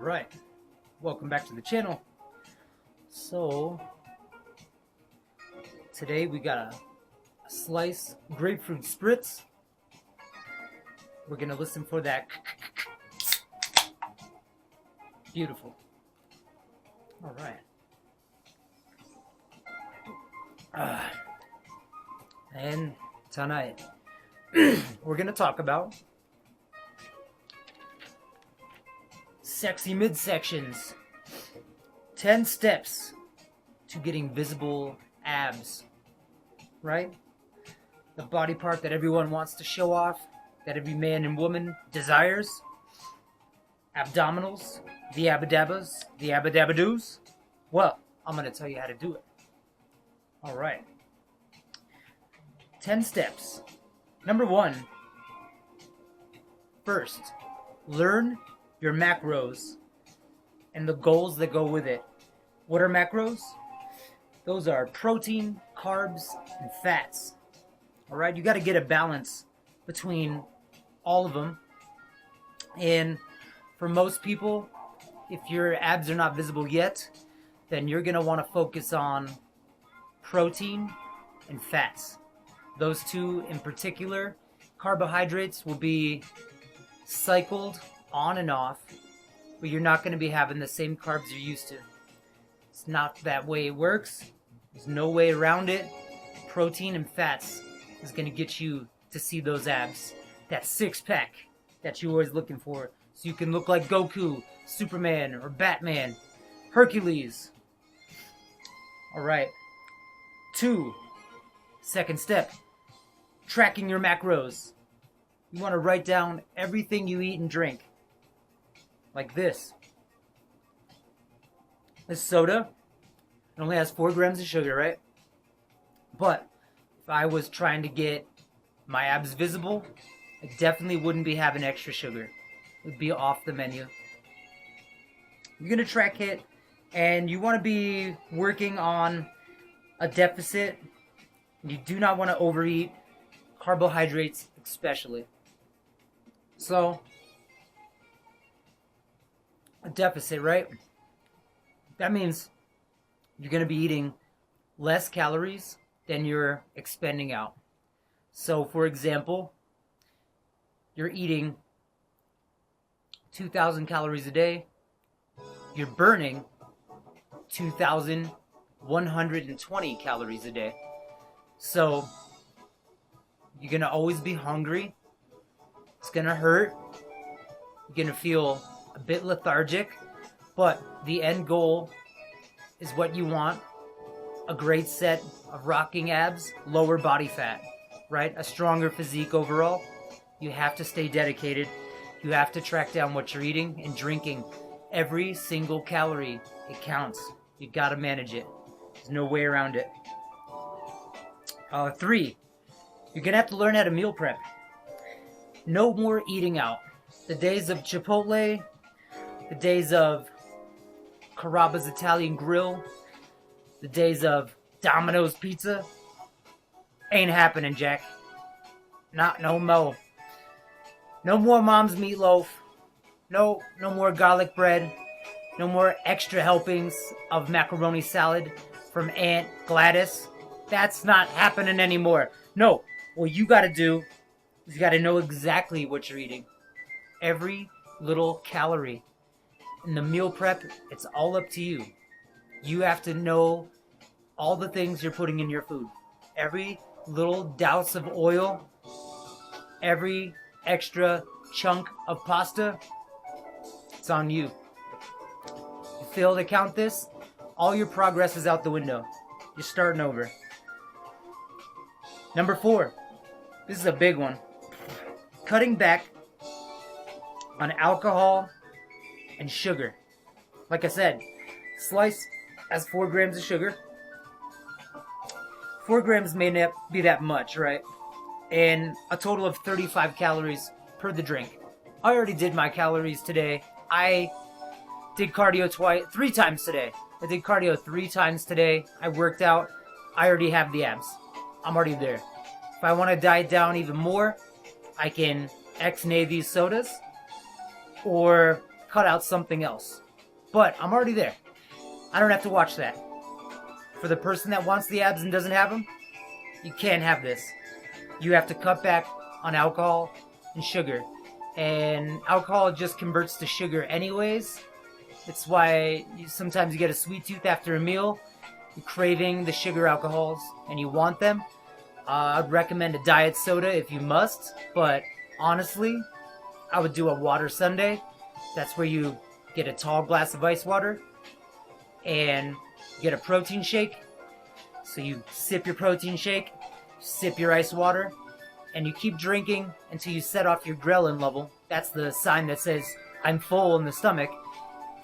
Alright, welcome back to the channel. So, today we got a slice grapefruit spritz. We're gonna listen for that. Beautiful. Alright. And tonight, we're gonna talk about sexy midsections. 10 steps to getting visible abs. Right? The body part that everyone wants to show off, that every man and woman desires. Abdominals, the abadabbas, the abadabadoos. Well, I'm going to tell you how to do it. Alright. 10 steps. Number 1. First, learn your macros and the goals that go with it. What are macros? Those are protein, carbs, and fats. Alright, you got to get a balance between all of them. And for most people, if your abs are not visible yet, then you're going to want to focus on protein and fats. Those two in particular. Carbohydrates will be cycled on and off, but you're not going to be having the same carbs you're used to. It's not that way it works. There's no way around it. Protein and fats is going to get you to see those abs. That six-pack that you're always looking for. So you can look like Goku, Superman, or Batman, Hercules. Alright. 2. Second step. Tracking your macros. You want to write down everything you eat and drink. Like this. This soda, it only has 4 grams of sugar, right? But if I was trying to get my abs visible, I definitely wouldn't be having extra sugar. It would be off the menu. You're going to track it, and you want to be working on a deficit. You do not want to overeat, carbohydrates especially. So, a deficit, right? That means you're going to be eating less calories than you're expending out. So, for example, you're eating 2,000 calories a day. You're burning 2,120 calories a day. So, you're going to always be hungry. It's going to hurt. You're going to feel a bit lethargic, but the end goal is what you want. A great set of rocking abs, lower body fat, right? A stronger physique overall. You have to stay dedicated. You have to track down what you're eating and drinking. Every single calorie, it counts. You gotta manage it. There's no way around it. 3, you're gonna have to learn how to meal prep. No more eating out. The days of Chipotle, the days of Carrabba's Italian Grill, the days of Domino's Pizza, ain't happening, Jack. Not no more. No more Mom's meatloaf. No more garlic bread. No more extra helpings of macaroni salad from Aunt Gladys. That's not happening anymore. No, what you gotta do is you gotta know exactly what you're eating. Every little calorie. In the meal prep, it's all up to you. You have to know all the things you're putting in your food. Every little douse of oil, every extra chunk of pasta, it's on you. You fail to count this, all your progress is out the window. You're starting over. Number 4. This is a big one. Cutting back on alcohol and sugar. Like I said, slice has 4 grams of sugar. 4 grams may not be that much, right? And a total of 35 calories per the drink. I already did my calories today. I did cardio 3 times today. I did cardio 3 times today. I worked out. I already have the abs. I'm already there. If I want to diet down even more, I can ex-nay these sodas or cut out something else. But I'm already there. I don't have to watch that. For the person that wants the abs and doesn't have them, you can't have this. You have to cut back on alcohol and sugar. And alcohol just converts to sugar anyways. It's why sometimes you get a sweet tooth after a meal. You're craving the sugar alcohols and you want them. I'd recommend a diet soda if you must. But honestly, I would do a water sundae. That's where you get a tall glass of ice water and get a protein shake. So you sip your protein shake, sip your ice water, and you keep drinking until you set off your ghrelin level. That's the sign that says, I'm full in the stomach.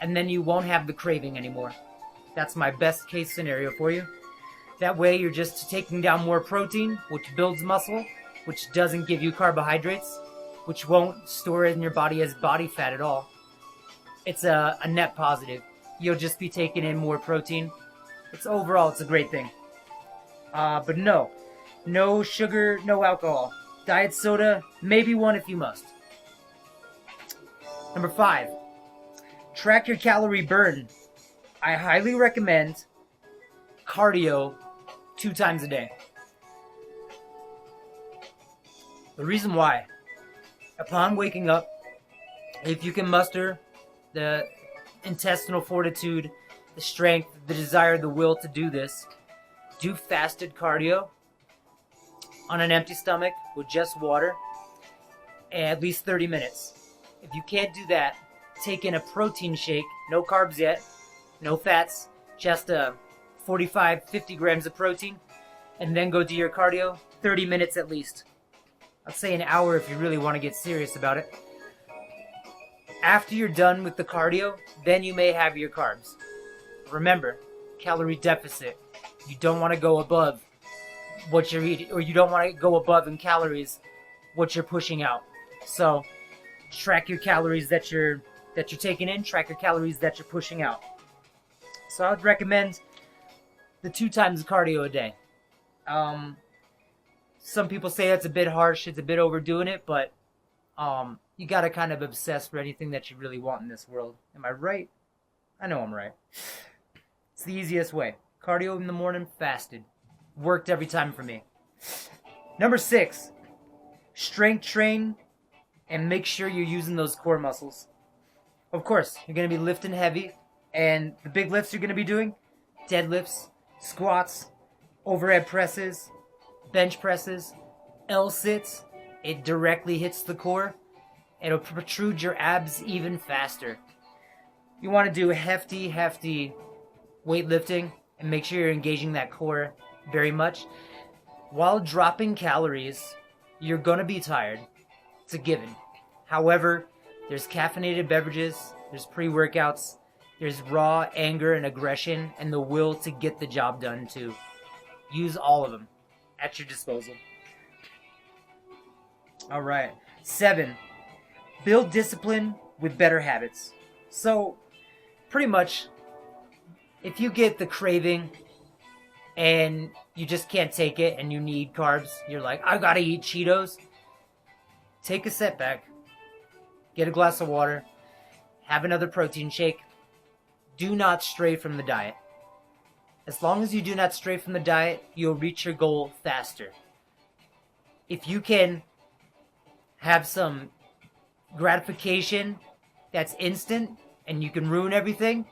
And then you won't have the craving anymore. That's my best case scenario for you. That way you're just taking down more protein, which builds muscle, which doesn't give you carbohydrates, which won't store it in your body as body fat at all. It's a net positive. You'll just be taking in more protein. It's a great thing. But no sugar, no alcohol. Diet soda, maybe one if you must. Number 5, track your calorie burn. I highly recommend cardio 2 times a day. The reason why, upon waking up, if you can muster the intestinal fortitude, the strength, the desire, the will to do this, do fasted cardio on an empty stomach with just water, at least 30 minutes. If you can't do that, take in a protein shake, no carbs yet, no fats, just 45, 50 grams of protein, and then go do your cardio, 30 minutes at least. I'd say an hour if you really want to get serious about it. After you're done with the cardio, then you may have your carbs. Remember, calorie deficit. You don't want to go above what you're eating, or you don't want to go above in calories what you're pushing out. So, track your calories that you're taking in, track your calories that you're pushing out. So I would recommend the 2 times cardio a day. Some people say that's a bit harsh, it's a bit overdoing it, but you gotta kind of obsess for anything that you really want in this world. Am I right? I know I'm right. It's the easiest way. Cardio in the morning, fasted. Worked every time for me. Number 6, strength train and make sure you're using those core muscles. Of course, you're going to be lifting heavy, and the big lifts you're going to be doing, deadlifts, squats, overhead presses, bench presses, L-sits. It directly hits the core. It'll protrude your abs even faster. You want to do hefty weightlifting and make sure you're engaging that core very much. While dropping calories, you're going to be tired. It's a given. However, there's caffeinated beverages, there's pre-workouts, there's raw anger and aggression and the will to get the job done too. Use all of them at your disposal. Alright. 7, build discipline with better habits. So, pretty much, if you get the craving and you just can't take it and you need carbs, you're like, I gotta eat Cheetos. Take a step back, get a glass of water, have another protein shake. Do not stray from the diet. As long as you do not stray from the diet, you'll reach your goal faster. If you can have some gratification that's instant and you can ruin everything,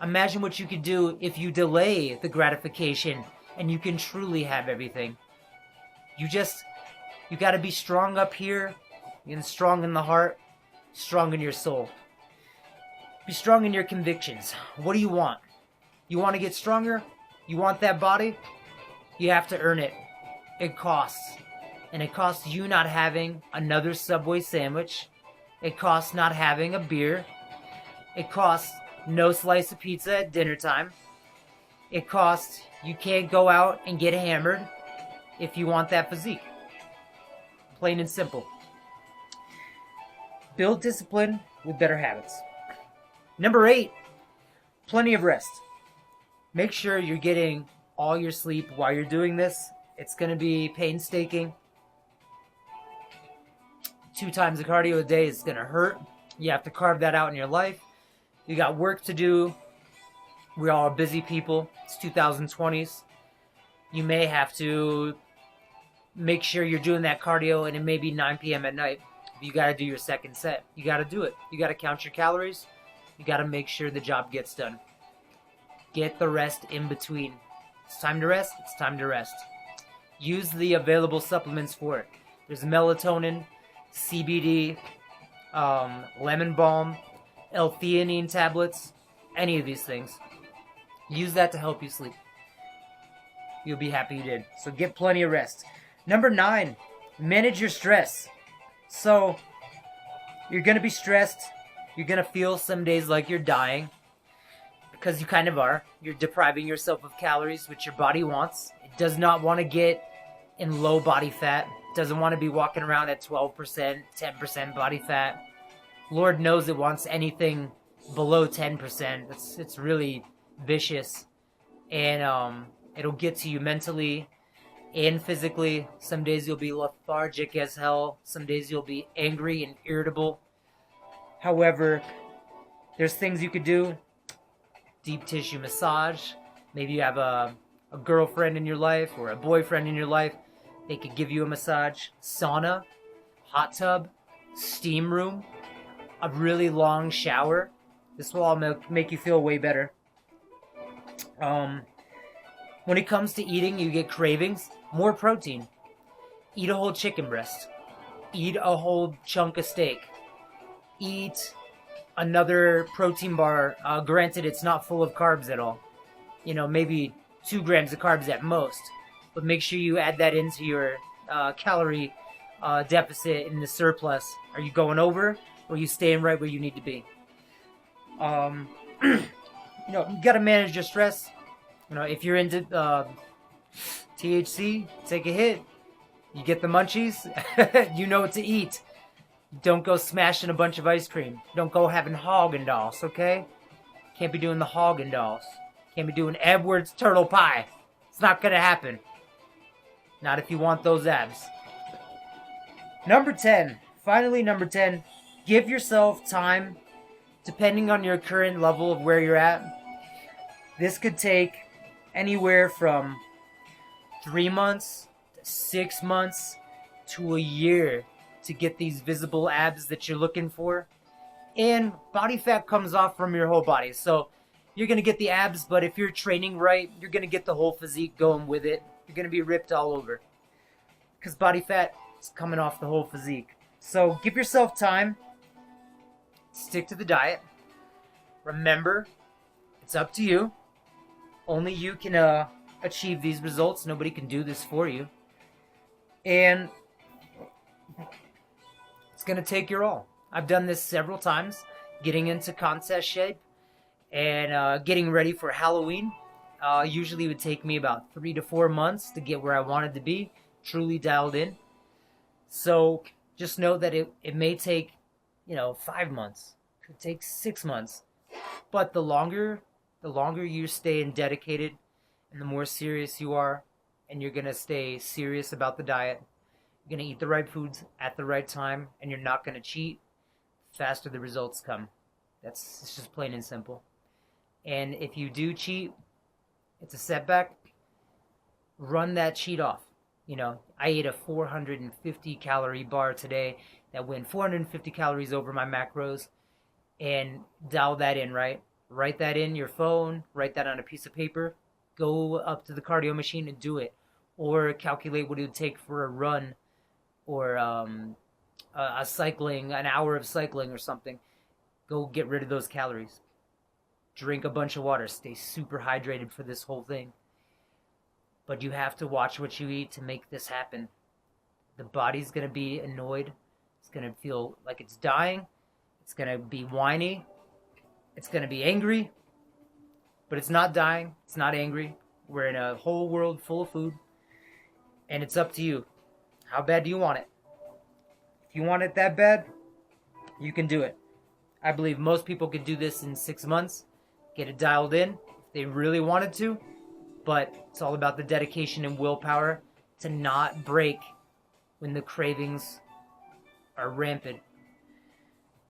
imagine what you could do if you delay the gratification and you can truly have everything. You gotta be strong up here, and strong in the heart, strong in your soul. Be strong in your convictions. What do you want? You want to get stronger? You want that body? You have to earn it. It costs. And it costs you not having another Subway sandwich. It costs not having a beer. It costs no slice of pizza at dinner time. It costs you can't go out and get hammered if you want that physique. Plain and simple. Build discipline with better habits. Number 8, plenty of rest. Make sure you're getting all your sleep while you're doing this. It's going to be painstaking. 2 times the cardio a day is going to hurt. You have to carve that out in your life. You got work to do. We all are busy people. It's 2020s. You may have to make sure you're doing that cardio, and it may be 9 p.m. at night. You got to do your second set. You got to do it. You got to count your calories. You got to make sure the job gets done. Get the rest in between. It's time to rest. It's time to rest. Use the available supplements for it. There's melatonin, CBD, lemon balm, L-theanine tablets, any of these things. Use that to help you sleep. You'll be happy you did. So get plenty of rest. Number 9, manage your stress. So you're going to be stressed. You're going to feel some days like you're dying. Because you kind of are. You're depriving yourself of calories, which your body wants. It does not want to get in low body fat. It doesn't want to be walking around at 12%, 10% body fat. Lord knows it wants anything below 10%. It's really vicious. And it'll get to you mentally and physically. Some days you'll be lethargic as hell. Some days you'll be angry and irritable. However, there's things you could do. Deep tissue massage. Maybe you have a girlfriend in your life or a boyfriend in your life. They could give you a massage. Sauna, hot tub, steam room, a really long shower. This will all make you feel way better. When it comes to eating, you get cravings. More protein. Eat a whole chicken breast. Eat a whole chunk of steak. Eat another protein bar. Granted, it's not full of carbs at all. Maybe 2 grams of carbs at most. But make sure you add that into your calorie deficit in the surplus. Are you going over, or are you staying right where you need to be? You got to manage your stress. If you're into THC, take a hit. You get the munchies. You know what to eat. Don't go smashing a bunch of ice cream. Don't go having Haagen-Dazs, okay? Can't be doing the Haagen-Dazs. Can't be doing Edward's turtle pie. It's not gonna happen. Not if you want those abs. Number 10. Finally, number 10. Give yourself time, depending on your current level of where you're at. This could take anywhere from 3 months to 6 months to a year to get these visible abs that you're looking for. And body fat comes off from your whole body. So you're going to get the abs, but if you're training right, you're going to get the whole physique going with it. You're going to be ripped all over. Because body fat is coming off the whole physique. So give yourself time. Stick to the diet. Remember, it's up to you. Only you can achieve these results. Nobody can do this for you. And it's going to take your all. I've done this several times, getting into contest shape and getting ready for Halloween. Usually it would take me about 3 to 4 months to get where I wanted to be, truly dialed in. So just know that it may take, 5 months. It could take 6 months. But the longer you stay and dedicated, and the more serious you are, and you're going to stay serious about the diet, you're going to eat the right foods at the right time, and you're not going to cheat, faster the results come. It's just plain and simple. And if you do cheat, it's a setback, run that cheat off. I ate a 450 calorie bar today that went 450 calories over my macros, and dial that in, right? Write that in your phone, write that on a piece of paper, go up to the cardio machine and do it. Or calculate what it would take for a run or a cycling, an hour of cycling or something. Go get rid of those calories. Drink a bunch of water. Stay super hydrated for this whole thing. But you have to watch what you eat to make this happen. The body's going to be annoyed. It's going to feel like it's dying. It's going to be whiny. It's going to be angry. But it's not dying. It's not angry. We're in a whole world full of food. And it's up to you. How bad do you want it? If you want it that bad, you can do it. I believe most people could do this in 6 months. Get it dialed in if they really wanted to. But it's all about the dedication and willpower to not break when the cravings are rampant.